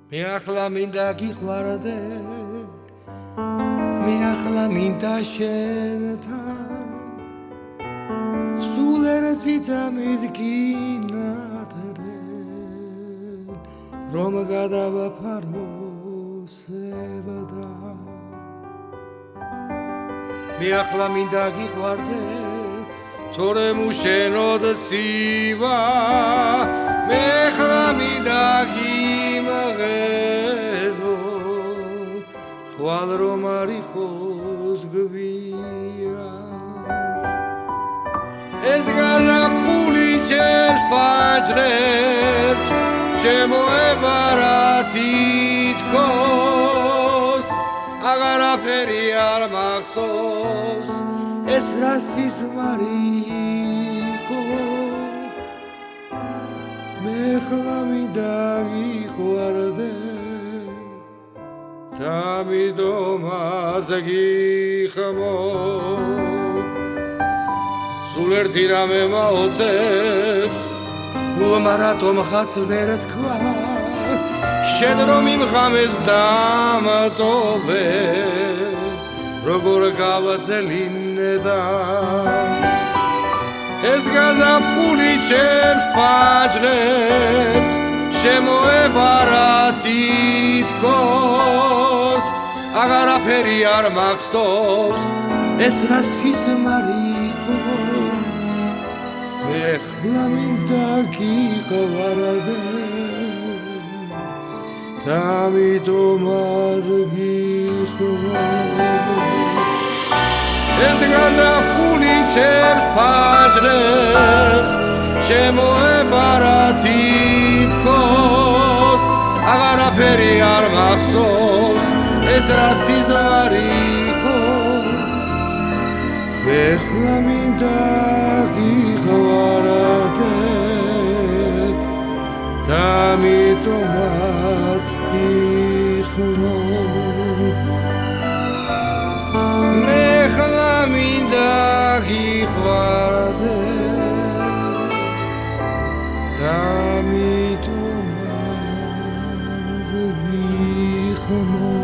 მე ახლა მინდა გიყვარდე მე ახლა მინდა შენთან სულ ერთი წამიდგინათრე რომ გადავაფარო სევდა მე ახლა მინდა გიყვარდე თორემ უშენოდ ცივა მე ახლა მინდა გიმღერო ხვალ რომ არ იყოს გვია ეს გაზაფხული ჩემს ფაჯრებს შემოებარა თითქოს აღარაფერი არ მახსოვს ეს რა სიზმარი იყო მე ახლა მინდა გიყვარდე დამიდომაზე გიხმო სულ ერთი რამე მაოცებს გულმა რატომ ხაც ვერ თქვა შენ რომ იმღამეს დამტოვე როგორ გავაძელინდა ეს გაზაფხული ჩემს ფაჯრებს შემოებარა თითქოს აღარაფერი არ მახსოვს ეს რა სიზმარი იყო მე ახლა მინდა გიყვარდე დამიდომაზე გიხმო ეს გაზაფხული ჩემს ფაჯრებს შემოებარა თითქოს აღარაფერი არ მახსოვს ეს რა სიზმარი იყო მე ახლა მინდა გიყვარდე დამიდომაზე გიხმო მე ახლა მინდა გიყვარდე დამიდომაზე გიხმო